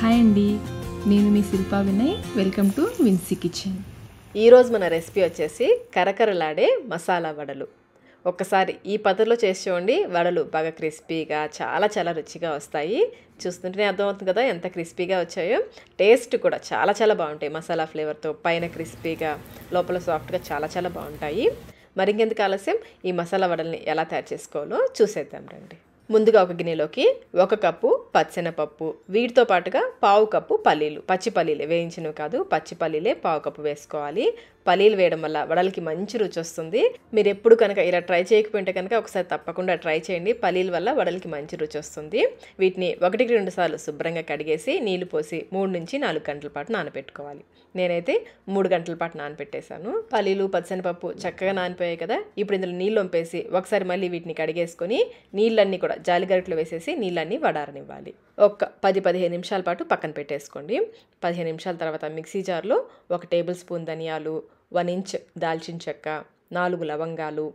Hi అండి, నేను మీ Shilpa Vinay. Welcome to Vincy kitchen. ఈరోజు మన రెసిపీ వచ్చేసి కరకరలాడే మసాలా వడలు. ఒక్కసారి ఈ పద్ధతిలో చేసి చూడండి, వడలు బాగా క్రిస్పీగా చాలా చాలా రుచిగా వస్తాయి. చూస్తుంటేనే అర్థమవుతుంది కదా ఎంత క్రిస్పీగా వచ్చాయో. టేస్ట్ కూడా చాలా చాలా బాగుంటాయి. మసాలా ఫ్లేవర్తో పైన క్రిస్పీగా లోపల సాఫ్ట్గా చాలా చాలా బాగుంటాయి. మరి ఇంకెందుకు ఆలస్యం, ఈ మసాలా వడల్ని ఎలా తయారు చేసుకోవాలో చూసేద్దాం రండి. ముందుగా ఒక గిన్నెలోకి 1 కప్పు పచ్చెనపప్పు, వీటితో పాటుగా 1/2 కప్పు పల్లీలు, పచ్చి పల్లీలే, వేయించినవి కాదు, పచ్చి పల్లీలే 1/2 కప్పు వేసుకోవాలి. పల్లీలు వేయడం వల్ల వడలకి మంచి రుచి వస్తుంది. మీరు ఎప్పుడు కనుక ఇలా ట్రై చేయకపోతే కనుక ఒకసారి తప్పకుండా ట్రై చేయండి. పల్లీల వల్ల వడలకి మంచి రుచి వస్తుంది. వీటిని 1-2 సార్లు శుభ్రంగా కడిగేసి నీళ్లు పోసి 3 నుంచి 4 గంటల పాటు నానబెట్టుకోవాలి. నేనైతే 3 గంటల పాటు నానబెట్టేశాను. పల్లీలు పచ్చెనపప్పు చక్కగా నానిపోయాయి కదా. ఇప్పుడు ఇందులో నీళ్ళు వంపేసి ఒకసారి మళ్ళీ వీటిని కడిగేసుకొని నీళ్ళన్నీ కూడా జాలిగరిటలో వేసేసి నీళ్ళన్నీ వడారనివ్వాలి. ఒక 10-15 నిమిషాల పాటు పక్కన పెట్టేసుకోండి. 15 నిమిషాల తర్వాత మిక్సీ జార్లో 1 టేబుల్ స్పూన్ ధనియాలు, 1 ఇంచ్ దాల్చిన చెక్క, 4 లవంగాలు,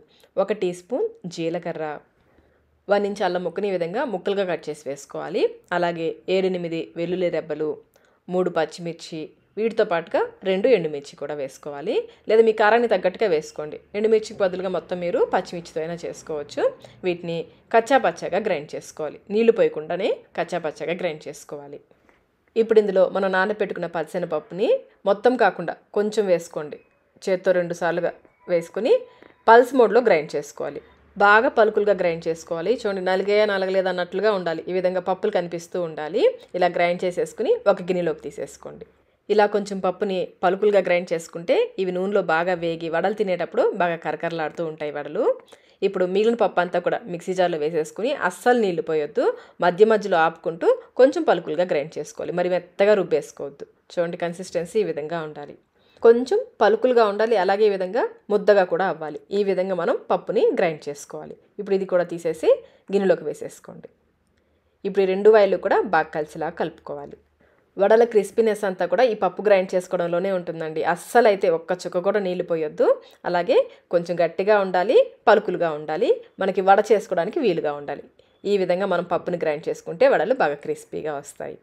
1 టీ స్పూన్ జీలకర్ర, 1 ఇంచ్ అల్లం ముక్కని ఈ విధంగా ముక్కలుగా కట్ చేసి వేసుకోవాలి. అలాగే 7-8 వెల్లుల్లి రెబ్బలు, 3 పచ్చిమిర్చి, వీటితో పాటుగా 2 ఎండుమిర్చి కూడా వేసుకోవాలి. లేదా మీ కారాన్ని తగ్గట్టుగా వేసుకోండి. ఎండుమిర్చికి బదులుగా మొత్తం మీరు పచ్చిమిర్చితో అయినా చేసుకోవచ్చు. వీటిని కచ్చాపచ్చాగా గ్రైండ్ చేసుకోవాలి. నీళ్లు పోయకుండానే కచ్చాపచ్చాగా గ్రైండ్ చేసుకోవాలి. ఇప్పుడు ఇందులో మనం నానబెట్టుకున్న పచ్చెనపప్పుని మొత్తం కాకుండా కొంచెం వేసుకోండి. చేత్తో 2 సార్లుగా వేసుకొని పల్స్ మోడ్లో గ్రైండ్ చేసుకోవాలి. బాగా పలుకులుగా గ్రైండ్ చేసుకోవాలి. చూడండి, నలగలేదు అన్నట్లుగా ఉండాలి. ఈ విధంగా పప్పులు కనిపిస్తూ ఉండాలి. ఇలా గ్రైండ్ చేసేసుకుని ఒక గిన్నెలోకి తీసేసుకోండి. ఇలా కొంచెం పప్పుని పలుకులుగా గ్రైండ్ చేసుకుంటే ఇవి నూనెలో బాగా వేగి వడలు తినేటప్పుడు బాగా కరకరలాడుతూ ఉంటాయి వడలు. ఇప్పుడు మిగిలిన పప్పు అంతా కూడా మిక్సీ జార్లో వేసేసుకుని అస్సలు నీళ్లు పోయొద్దు, మధ్య మధ్యలో ఆపుకుంటూ కొంచెం పలుకులుగా గ్రైండ్ చేసుకోవాలి. మరి మెత్తగా రుబ్బేసుకోవద్దు. చూడండి, కన్సిస్టెన్సీ ఈ విధంగా ఉండాలి. కొంచెం పలుకులుగా ఉండాలి, అలాగే ఈ విధంగా ముద్దగా కూడా అవ్వాలి. ఈ విధంగా మనం పప్పుని గ్రైండ్ చేసుకోవాలి. ఇప్పుడు ఇది కూడా తీసేసి గిన్నెలోకి వేసేసుకోండి. ఇప్పుడు ఈ 2 వాయిలు కూడా బాగా కలిసిలా కలుపుకోవాలి. వడల క్రిస్పీనెస్ అంతా కూడా ఈ పప్పు గ్రైండ్ చేసుకోవడంలోనే ఉంటుందండి. అస్సలు అయితే ఒక్క చుక్క కూడా నీళ్ళు పోయొద్దు. అలాగే కొంచెం గట్టిగా ఉండాలి, పలుకులుగా ఉండాలి, మనకి వడ చేసుకోవడానికి వీలుగా ఉండాలి. ఈ విధంగా మనం పప్పుని గ్రైండ్ చేసుకుంటే వడలు బాగా క్రిస్పీగా వస్తాయి.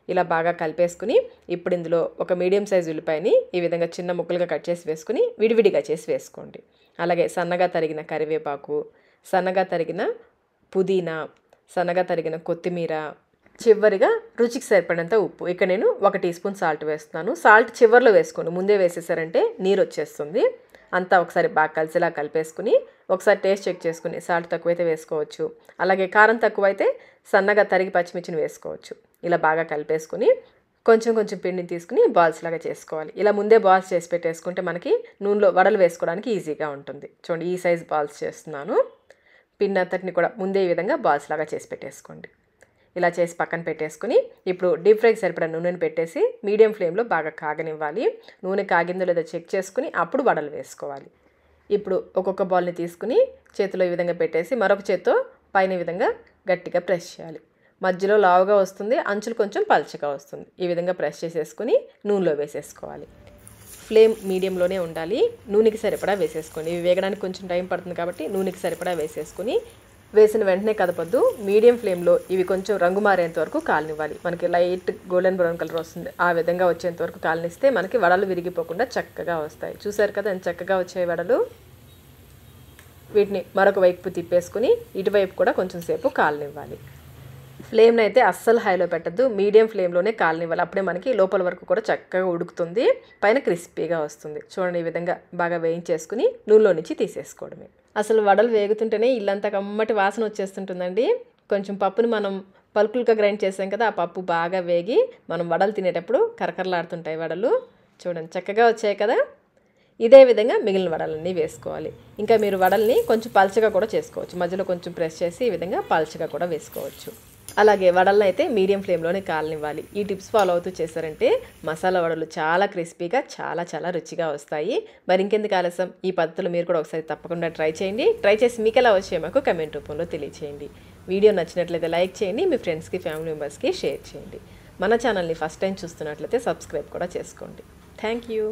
ఇలా బాగా కలిపేసుకుని ఇప్పుడు ఇందులో ఒక మీడియం సైజు ఉల్లిపాయని ఈ విధంగా చిన్న ముక్కలుగా కట్ చేసి వేసుకుని విడివిడిగా చేసి వేసుకోండి. అలాగే సన్నగా తరిగిన కరివేపాకు, సన్నగా తరిగిన పుదీనా, సన్నగా తరిగిన కొత్తిమీర, చివరిగా రుచికి సరిపడినంత ఉప్పు. ఇక్కడ నేను 1 టీ స్పూన్ సాల్ట్ వేస్తున్నాను. సాల్ట్ చివరిలో వేసుకోండి, ముందే వేసేసారంటే నీరు వచ్చేస్తుంది. అంతా ఒకసారి బాగా కలిసేలా కలిపేసుకుని ఒకసారి టేస్ట్ చెక్ చేసుకుని సాల్ట్ తక్కువైతే వేసుకోవచ్చు. అలాగే కారం తక్కువైతే సన్నగా తరిగి పచ్చిమిర్చిని వేసుకోవచ్చు. ఇలా బాగా కలిపేసుకుని కొంచెం కొంచెం పిండిని తీసుకుని బాల్స్ లాగా చేసుకోవాలి. ఇలా ముందే బాల్స్ చేసి పెట్టేసుకుంటే మనకి నూనెలో వడలు వేసుకోవడానికి ఈజీగా ఉంటుంది. చూడండి, ఈ సైజ్ బాల్స్ చేస్తున్నాను. పిండి అంతటిని కూడా ముందే ఈ విధంగా బాల్స్ లాగా చేసి పెట్టేసుకోండి. ఇలా చేసి పక్కన పెట్టేసుకుని ఇప్పుడు డీప్ ఫ్రైకి సరిపడా నూనెని పెట్టేసి మీడియం ఫ్లేమ్లో బాగా కాగనివ్వాలి. నూనె కాగిందో లేదో చెక్ చేసుకుని అప్పుడు వడలు వేసుకోవాలి. ఇప్పుడు ఒక్కొక్క బాల్ని తీసుకుని చేతిలో ఈ విధంగా పెట్టేసి మరొక చేత్తో పైన ఈ విధంగా గట్టిగా ప్రెస్ చేయాలి. మధ్యలో లావుగా వస్తుంది, అంచులు కొంచెం పల్చగా వస్తుంది. ఈ విధంగా ప్రెస్ చేసేసుకుని నూనెలో వేసేసుకోవాలి. ఫ్లేమ్ మీడియంలోనే ఉండాలి. నూనెకి సరిపడా వేసేసుకోండి. ఇవి వేగడానికి కొంచెం టైం పడుతుంది కాబట్టి నూనెకి సరిపడా వేసేసుకుని వేసిన వెంటనే కదపద్దు. మీడియం ఫ్లేమ్లో ఇవి కొంచెం రంగు మారేంత వరకు కాలనివ్వాలి. మనకి లైట్ గోల్డెన్ బ్రౌన్ కలర్ వస్తుంది, ఆ విధంగా వచ్చేంత వరకు కాలనిస్తే మనకి వడలు విరిగిపోకుండా చక్కగా వస్తాయి. చూసారు కదా ఎంత చక్కగా వచ్చాయి వడలు. వీటిని మరొక వైపు తిప్పేసుకుని ఇటువైపు కూడా కొంచెం సేపు కాలనివ్వాలి. ఫ్లేమ్ని అయితే అస్సలు హైలో పెట్టద్దు, మీడియం ఫ్లేమ్లోనే కాలనివ్వాలి. అప్పుడే మనకి లోపల వరకు కూడా చక్కగా ఉడుకుతుంది, పైన క్రిస్పీగా వస్తుంది. చూడండి, ఈ విధంగా బాగా వేయించేసుకుని నూనెలో నుంచి తీసేసుకోవడమే. అసలు వడలు వేగుతుంటేనే ఇల్లంతా కమ్మటి వాసన వచ్చేస్తుంటుందండి. కొంచెం పప్పుని మనం పలుకులుగా గ్రైండ్ చేసాం కదా, ఆ పప్పు బాగా వేగి మనం వడలు తినేటప్పుడు కరకరలాడుతుంటాయి వడలు. చూడండి, చక్కగా వచ్చాయి కదా. ఇదే విధంగా మిగిలిన వడలన్నీ వేసుకోవాలి. ఇంకా మీరు వడల్ని కొంచెం పల్చగా కూడా చేసుకోవచ్చు. మధ్యలో కొంచెం ప్రెస్ చేసి ఈ విధంగా పల్చగా కూడా వేసుకోవచ్చు. అలాగే వడలను అయితే మీడియం ఫ్లేమ్లోనే కాలనివ్వాలి. ఈ టిప్స్ ఫాలో అవుతూ చేశారంటే మసాలా వడలు చాలా క్రిస్పీగా చాలా చాలా రుచిగా వస్తాయి. మరి ఇంకెందుకు ఆలస్యం, ఈ పద్ధతులు మీరు కూడా ఒకసారి తప్పకుండా ట్రై చేయండి. ట్రై చేసి మీకు ఎలా వచ్చాయో మాకు కమెంట్ రూపంలో తెలియచేయండి. వీడియో నచ్చినట్లయితే లైక్ చేయండి, మీ ఫ్రెండ్స్కి ఫ్యామిలీ మెంబర్స్కి షేర్ చేయండి. మన ఛానల్ని ఫస్ట్ టైం చూస్తున్నట్లయితే సబ్స్క్రైబ్ కూడా చేసుకోండి. Thank you.